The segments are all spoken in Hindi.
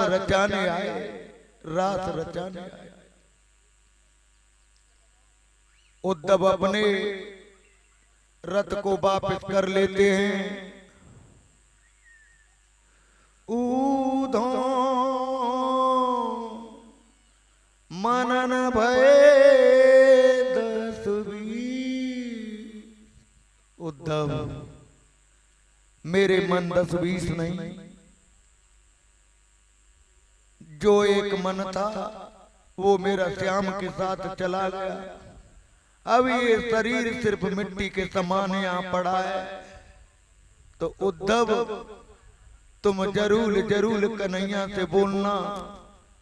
रचाने आए, रास रचाने आए। उद्धव अपने रथ को वापस कर लेते हैं। ऊधो मनन भय दस बीस। उद्धव मेरे मन 10-20 नहीं, जो एक मन था वो मेरा श्याम के साथ चला गया। अब ये शरीर सिर्फ मिट्टी के समान यहाँ पड़ा है। तो उद्धव तुम जरूर जरूर कन्हैया से बोलना,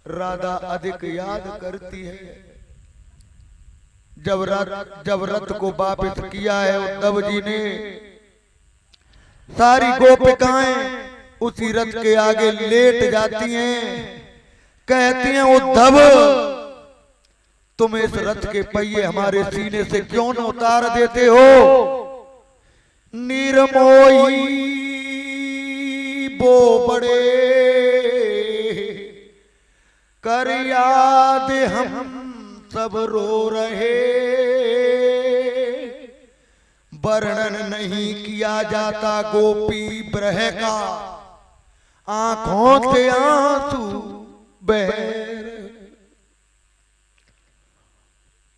राधा अधिक याद करती है। जब रथ को वापस किया है उद्धव जी ने, सारी गोपिकाएं उसी रथ के आगे लेट जाती हैं, कहती हैं उद्धव तुम इस रथ के पहिए हमारे सीने से क्यों न उतार देते हो? निर्मोही वो बड़े कर याद हम सब रो रहे, वर्णन नहीं किया जाता गोपी ब्रह का, आंखों से आंसू बह।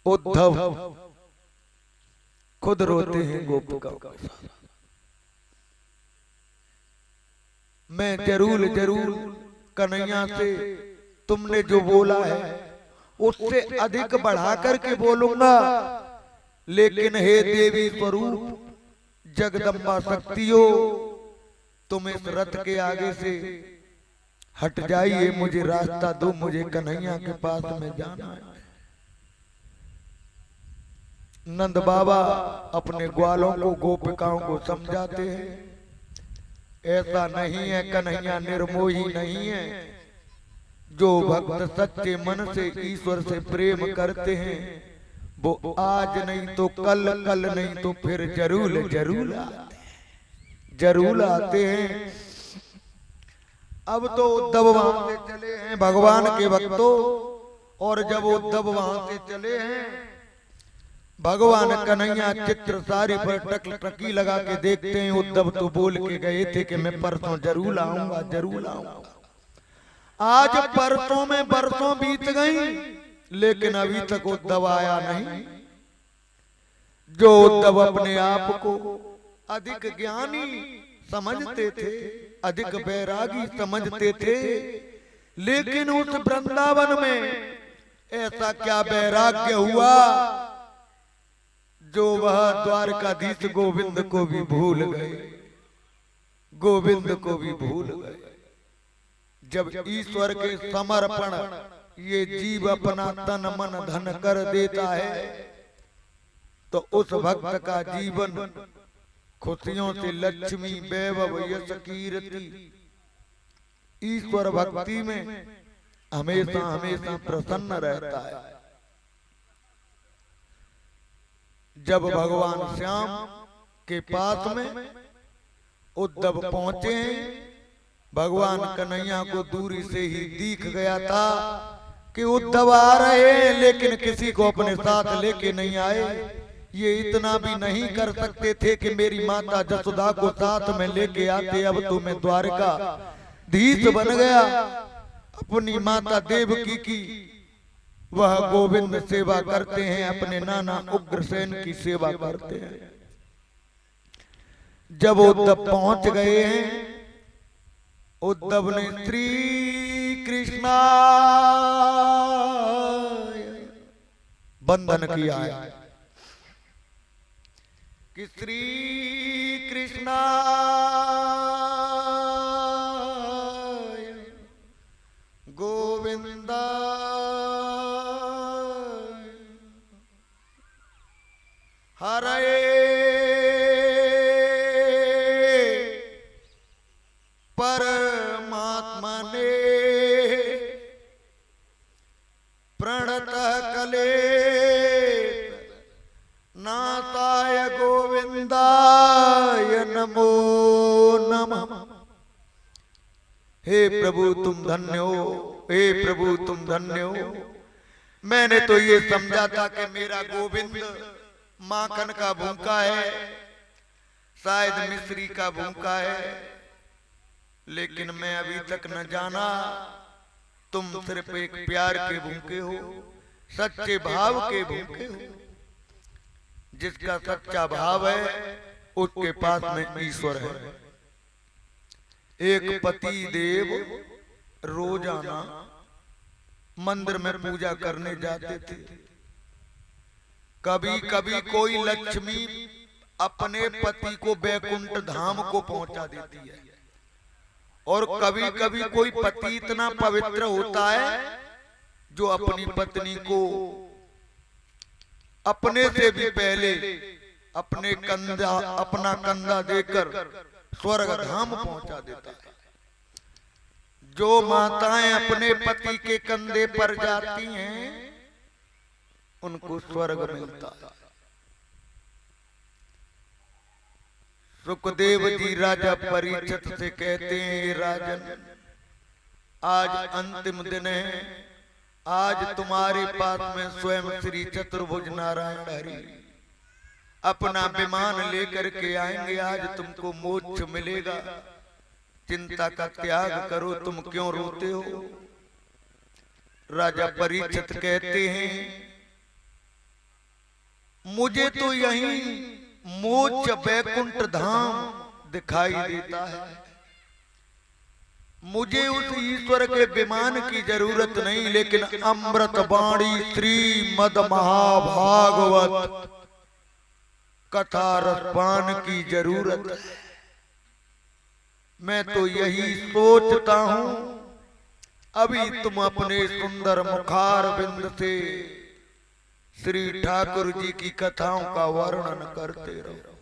उद्धव खुद रोते हैं गोपिकाओं के साथ। मैं जरूर जरूर कन्हैया से तुमने जो बोला है उससे अधिक बढ़ा करके बोलूंगा, लेकिन हे देवी स्वरूप जगदम्बा शक्तियों, तुम इस रथ के आगे से हट जाइए, मुझे रास्ता दो, मुझे कन्हैया के पास में जाना है। नंद बाबा अपने ग्वालों को गोपिकाओं को समझाते हैं, ऐसा नहीं है, कन्हैया निर्मोही नहीं है। जो भक्त सच्चे मन से ईश्वर से प्रेम करते हैं वो आज नहीं तो कल, कल नहीं तो फिर जरूर जरूर आते हैं, जरूर आते हैं। अब तो उद्धव वहां से चले हैं भगवान के भक्तों, और जब उद्धव वहां से चले हैं, भगवान कन्हैया चित्र सारी पर टकी लगा के देखते हैं। उद्धव तो बोल के गए थे कि मैं परसों जरूर आऊंगा, जरूर आऊंगा। आज परसों में बरसों बीत गई, लेकिन अभी तक उद्धव आया नहीं। जो उद्धव अपने आप को अधिक ज्ञानी समझते थे, अधिक बैरागी समझते थे, लेकिन उस वृंदावन में ऐसा क्या वैराग्य हुआ जो वह द्वारकाधीश गोविंद को भी भूल गए, गोविंद को भी भूल गए। जब ईश्वर के समर्पण ये जीव अपना तन मन धन कर देता है, तो उस भक्त का जीवन खुशियों से लक्ष्मी वैभव यश कीर्ति ईश्वर भक्ति में हमेशा हमेशा प्रसन्न रहता है। जब भगवान श्याम के पास में उद्धव पहुंचे, भगवान कन्हैया को दूरी से ही दिख गया था कि उद्धव आ रहे हैं, लेकिन किसी को अपने साथ लेके नहीं आए। ये इतना भी नहीं कर सकते थे कि मेरी माता जसोदा को साथ में लेके आते, अब तो मैं द्वारका धीश बन गया। अपनी माता देवकी की वह गोविंद सेवा करते हैं, अपने नाना उग्रसेन की सेवा करते हैं। जब उद्धव पहुंच गए हैं, उद्धव ने श्री कृष्णा बंधन किया है कि श्री कृष्णा गोविंदा हरे परमात्मा ने प्रणत कले नाथाय गोविंदाय नमो नमः। हे प्रभु तुम धन्य हो, हे प्रभु तुम धन्य हो। मैंने तो ये समझा था कि मेरा गोविंद माखन का भूखा है, शायद मिश्री का भूखा है, लेकिन मैं अभी तक न जाना तुम सिर्फ एक प्यार के भूखे हो, सच्चे भाव के भूखे हो। जिसका सच्चा भाव है उसके पास में ईश्वर है। एक पति देव रोजाना मंदिर में पूजा करने जाते थे। कभी कभी कोई लक्ष्मी अपने पति को बैकुंठ धाम को पहुंचा देती है, और कभी कभी कोई पति इतना पवित्र होता है जो अपनी पत्नी को अपने से भी पहले अपना कंधा देकर स्वर्ग धाम पहुंचा देता है। जो माताएं अपने पति के कंधे पर जाती हैं उनको स्वर्ग मिलता है। सुखदेव जी राजा परीक्षित से कहते हैं, ये राजन आज अंतिम दिन है, आज तुम्हारे पास में स्वयं श्री चतुर्भुज नारायण हरि अपना विमान लेकर के आएंगे, आज तुमको मोक्ष मिलेगा, चिंता का त्याग करो, तुम क्यों रोते हो। राजा परीक्षित कहते हैं, मुझे तो यही मोक्ष बैकुंठ धाम दिखाई देता है, मुझे उस ईश्वर के विमान की जरूरत नहीं, लेकिन अमृत वाणी श्रीमद महाभागवत कथा रसपान की जरूरत है। मैं तो यही सोचता हूं, अभी तुम अपने सुंदर मुखार बिंद से श्री ठाकुर जी की कथाओं का वर्णन करते रहो,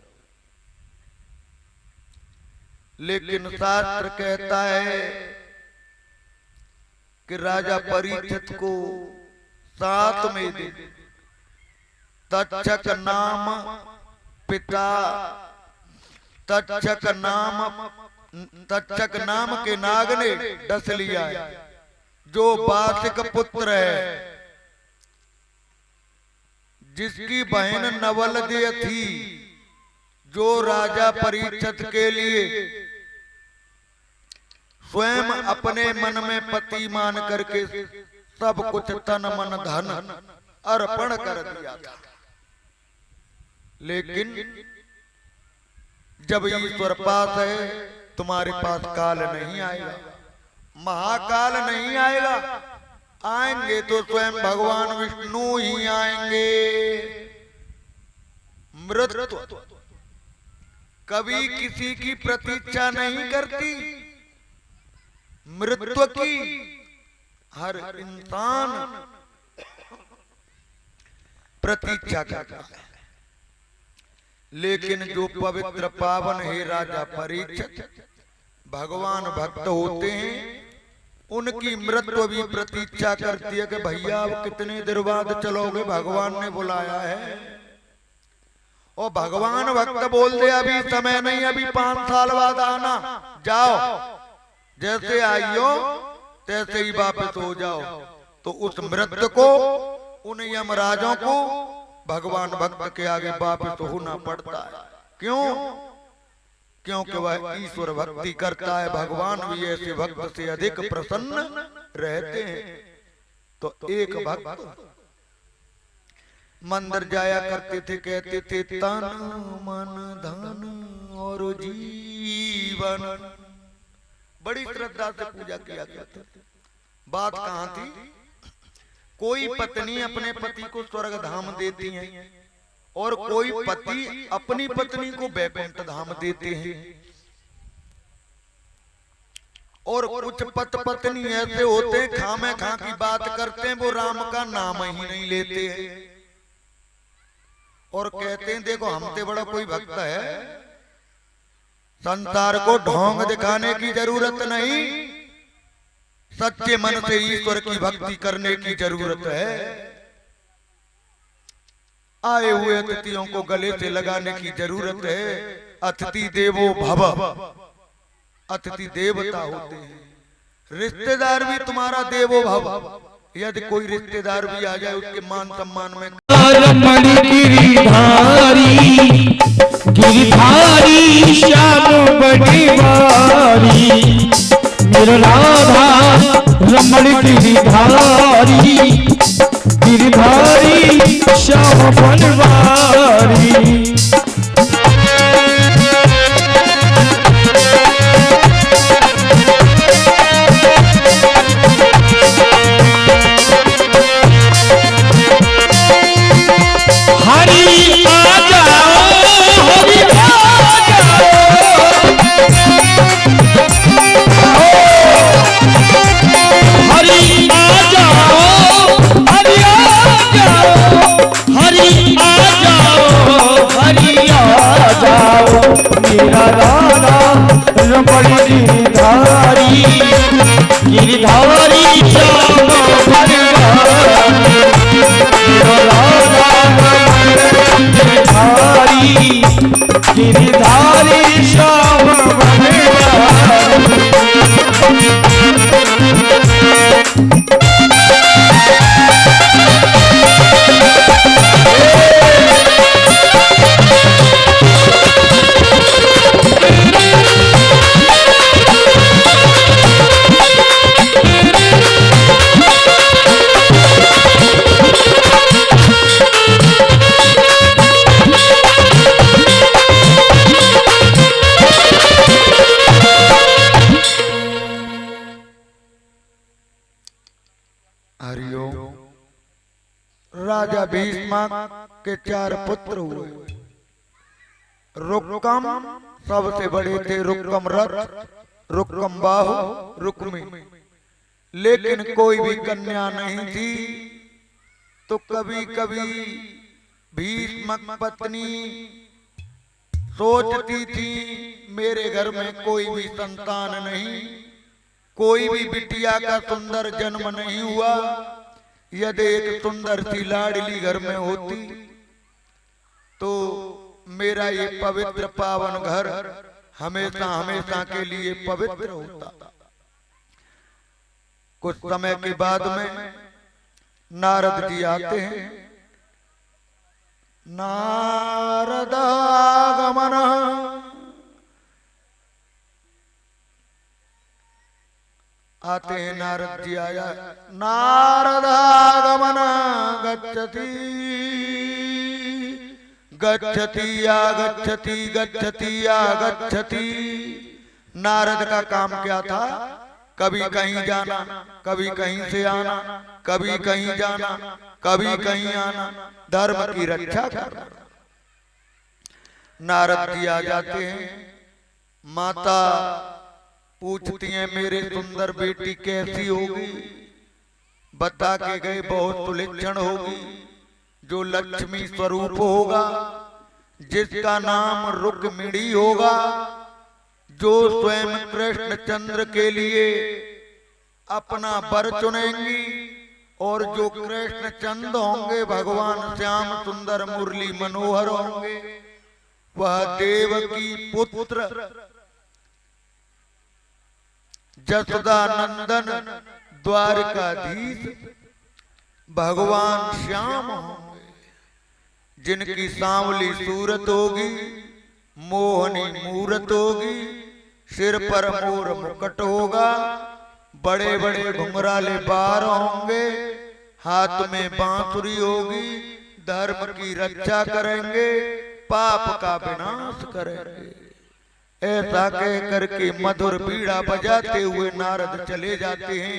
लेकिन शास्त्र कहता है कि राजा परीक्षित को 7वें दिन तक्षक नाम के नाग ने डस लिया है, जो वासिक पुत्र है, जिसकी बहन नवलदेय थी, जो राजा परीक्षित के लिए स्वयं अपने मन में पति मान करके सब कुछ तन मन धन अर्पण कर दिया था। लेकिन जब ईश्वर पास है, तुम्हारे पास काल नहीं आएगा, महाकाल नहीं आएगा, आएंगे तो स्वयं भगवान विष्णु ही आएंगे। मृत्यु कभी किसी की प्रतीक्षा नहीं करती, मृत्यु की हर इंसान प्रतीक्षा करता है। लेकिन जो पवित्र पावन है राजा परीक्षित भगवान भक्त होते हैं, उनकी मृत्यु भी प्रतीक्षा करती है कि भैया अब कितने देर बाद चलोगे, भगवान ने बुलाया है। और भगवान भक्त बोल दे अभी समय नहीं, अभी 5 साल बाद आना, जाओ, जैसे आइयो तैसे ही वापस हो जाओ। तो उस मृत्यु को, उन यमराजों को भगवान भक्त के आगे वापस होना पड़ता है। क्यों? क्योंकि वह ईश्वर भक्ति करता है, भगवान भी ऐसे भक्त से अधिक प्रसन्न रहते हैं। तो एक भक्त मंदिर जाया करते थे, कहते थे तन मन धन और जीवन, बड़ी श्रद्धा से पूजा किया करते थे। बात कहां थी? कोई पत्नी अपने पति को स्वर्ग धाम देती है, और कोई पति अपनी पत्नी को बैकुंठ धाम देते हैं, और कुछ पत्नी ऐसे होते हैं खामे खा की बात करते हैं, वो राम का नाम ही नहीं लेते हैं, और कहते हैं देखो हमसे बड़ा कोई भक्त है। संसार को ढोंग दिखाने की जरूरत नहीं, सच्चे मन से ईश्वर की भक्ति करने की जरूरत है। आए हुए अतिथियों को गले से लगाने की जरूरत है। अतिथि देवो भव, अतिथि देवता होते हैं। रिश्तेदार भी तुम्हारा देवो भव। यदि कोई रिश्तेदार भी आ जाए उसके मान सम्मान में रमणी गिरधारी श्याम बड़ीवारी मेरा राधा रमण गिरधारी श्याम बनवारी। मेरा राधा रमण गिरधारी श्याम बनवारी मेरा राधा रमण गिरधारी श्याम बनवारी। हरिओम। राजा भीष्म के 4 पुत्र हुए। रुक्कम सबसे बड़े थे, रुक्कम रथ, रुक्कम बाहु, रुक्मी। लेकिन कोई भी कन्या नहीं थी। तो कभी कभी भीष्म पत्नी सोचती थी मेरे घर में कोई भी संतान नहीं, कोई भी बिटिया का सुंदर जन्म नहीं हुआ। यदि एक सुंदर सी लाडली घर में होती तो मेरा ये पवित्र पावन घर हमेशा हमेशा के लिए पवित्र होता। कुछ समय के बाद में नारद जी आते हैं। नारद आगमन, आते हैं नारद जी आया। नारद आगमन गच्छति गच्छति आगच्छति गच्छति आगच्छति। नारद का काम क्या था? कभी कहीं जाना, कभी कहीं से आना, कभी कहीं जाना, कभी कहीं आना, धर्म की रक्षा करना। नारद जी आ जाते हैं। माता पूछती हैं मेरे सुंदर बेटी कैसी होगी? बता के गए बहुत सुलक्षण होगी, जो लक्ष्मी स्वरूप होगा, जिसका नाम रुक्मिणी होगा, जो स्वयं कृष्ण चंद्र के लिए अपना वर चुनेंगी, और जो कृष्ण चंद होंगे भगवान श्याम सुंदर मुरली मनोहर होंगे, वह देवकी पुत्र जसोदा नंदन द्वारकाधीश भगवान श्याम होंगे, जिनकी सांवली सूरत होगी, मोहनी मूरत होगी, सिर पर मोर मुकुट होगा, बड़े बड़े घुंघराले बार होंगे, हाथ में बांसुरी होगी, धर्म की रक्षा करेंगे, पाप का विनाश करेंगे। ऐसा कह करके मधुर बीड़ा बजाते हुए नारद चले जाते हैं।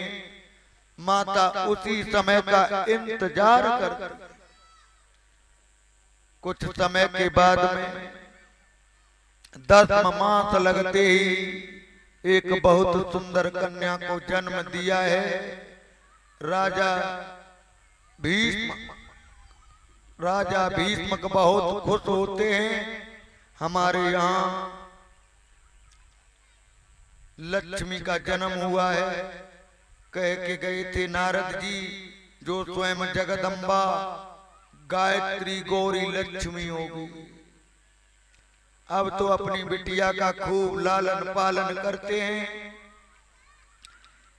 माता उसी समय का इंतजार कर। कुछ समय के बाद में 10 मास लगते ही एक बहुत सुंदर कन्या को जन्म दिया है। राजा भीष्म बहुत खुश होते हैं। हमारे यहाँ लक्ष्मी का जन्म हुआ है। कह के गए थे नारद जी, जो स्वयं जगदम्बा गायत्री गौरी लक्ष्मी होगी। अब तो अपनी बिटिया का खूब लालन पालन करते हैं।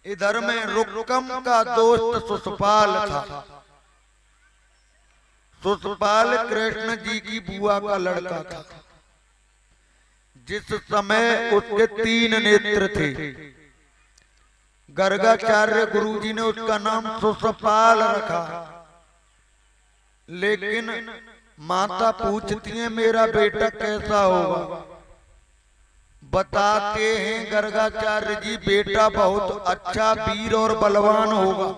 इधर में रुक्कम का दोस्त सुषपाल था। सुषपाल कृष्ण जी की बुआ का लड़का था। जिस समय उसके 3 नेत्र थे, गर्गाचार्य गुरुजी ने उसका नाम सुषपाल रखा। लेकिन माता पूछती है मेरा बेटा कैसा होगा। बताते हैं गर्गाचार्य जी बेटा बहुत अच्छा वीर और बलवान होगा,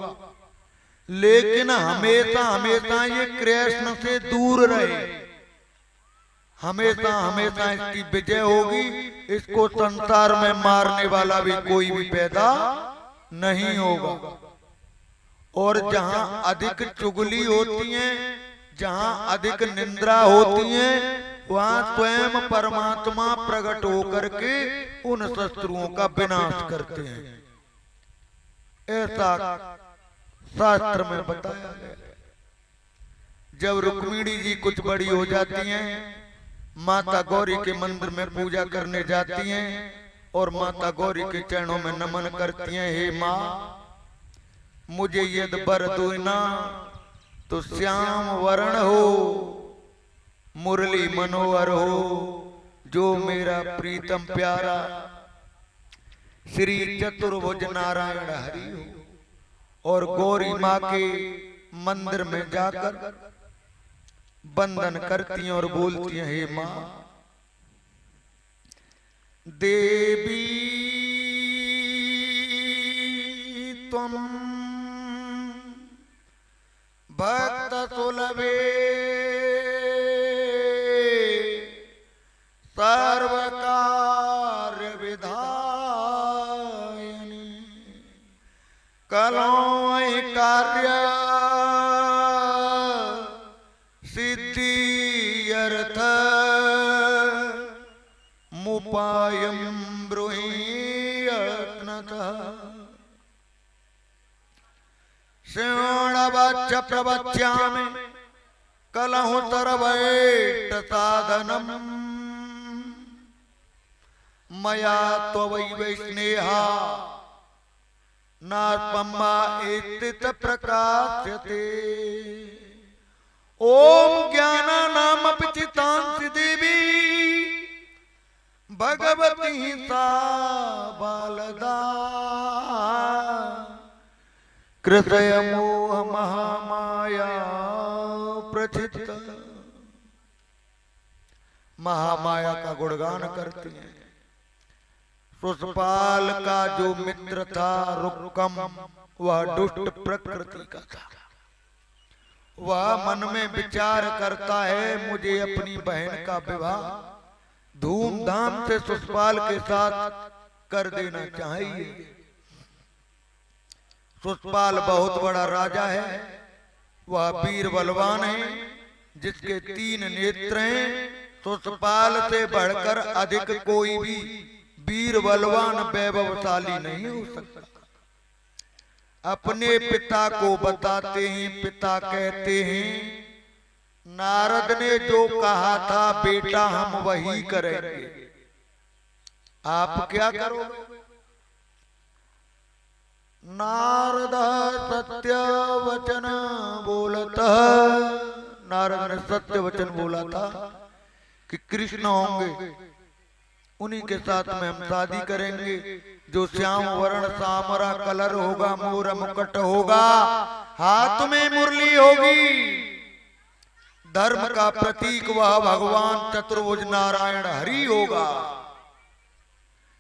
लेकिन हमेशा हमेशा ये कृष्ण से दूर रहे। हमेशा हमेशा इसकी विजय होगी, इसको संसार में मारने वाला भी कोई भी पैदा नहीं होगा। और जहां अधिक चुगली होती है, जहां अधिक निंदा होती है, वहां स्वयं परमात्मा प्रकट होकर के उन शत्रुओं का विनाश करते हैं। ऐसा शास्त्र में बताया गया। जब रुक्मिणी जी कुछ बड़ी हो जाती हैं, माता गौरी के मंदिर में पूजा करने जाती हैं और माता गौरी के चरणों में नमन करती हैं, हे माँ मुझे यदि वर दुना तो श्याम वर्ण हो, मुरली मनोहर हो, जो मेरा प्रीतम प्यारा श्री चतुर्भुज नारायण हरि हो। और गौरी माँ के मंदिर में जाकर वंदन करती हैं और बोलती हैं, हे माँ देवी तुम भक्त सुलभे सर्व कार्य विधायिनी, कलौं कार्य सिद्धि अर्थ मुपायं ब्रूहि यत्नतः। श्रवणवाच प्रवच्यामि कलहु सर्वैष्ट साधनम्, मया त्वयि वैष्णेहा नात्ममा एतित प्रकाश्यते। ओम ज्ञानानाम चितांसि देवी भगवती सा बालदा, कृतय मोह महामाया प्रचित। महामाया का गुणगान करती हैं। सुषपाल का जो मित्र था रुक्कम, वह दुष्ट प्रकृति का था। वह मन में विचार करता है मुझे अपनी बहन का विवाह धूमधाम से सुषपाल के साथ कर देना चाहिए। सुषपाल बहुत बड़ा राजा है, वह वीर बलवान है, जिसके 3 नेत्र हैं। सुषपाल से बढ़कर अधिक कोई भी वीर बलवान वैभवशाली नहीं हो सकता। अपने पिता को बताते हैं, पिता कहते हैं नारद ने जो कहा था बेटा हम वही करेंगे, आप क्या करोगे? नारद सत्य वचन बोलता, नारद ने सत्य वचन बोला था कि कृष्ण होंगे, उन्हीं के साथ में हम शादी करेंगे। जो श्याम वर्ण सामरा कलर होगा, मोर मुकुट होगा, हाथ में मुरली होगी, धर्म का प्रतीक वह भगवान चतुर्भुज नारायण हरि होगा।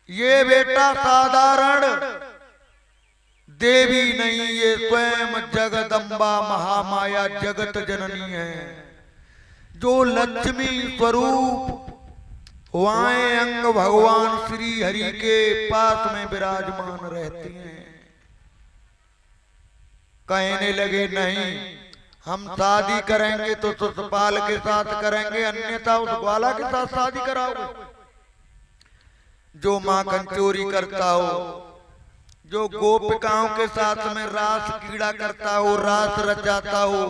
ये बेटा साधारण देवी नहीं, ये स्वयं जगदम्बा महामाया जगत जननी है, जो लक्ष्मी स्वरूप वाएं अंग भगवान श्री हरि के पास में विराजमान रहती हैं। कहने लगे नहीं, हम शादी करेंगे तो सुषपाल के साथ करेंगे, अन्यथा उस ग्वाला के साथ शादी कराओगे जो माखन चोरी करता हो, जो गोपिकाओं के साथ में रास कीड़ा करता हो, रास रचाता हो,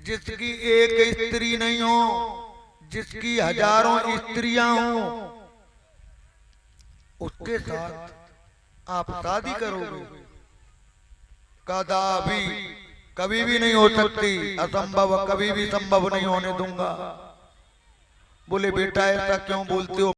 जिसकी एक स्त्री नहीं हो, जिसकी हजारों स्त्रियां हो, उसके साथ आप शादी करोगे? कदापि, कभी भी नहीं हो सकती, असंभव, कभी भी संभव नहीं होने दूंगा। बोले बेटा ऐसा क्यों बोलते हो?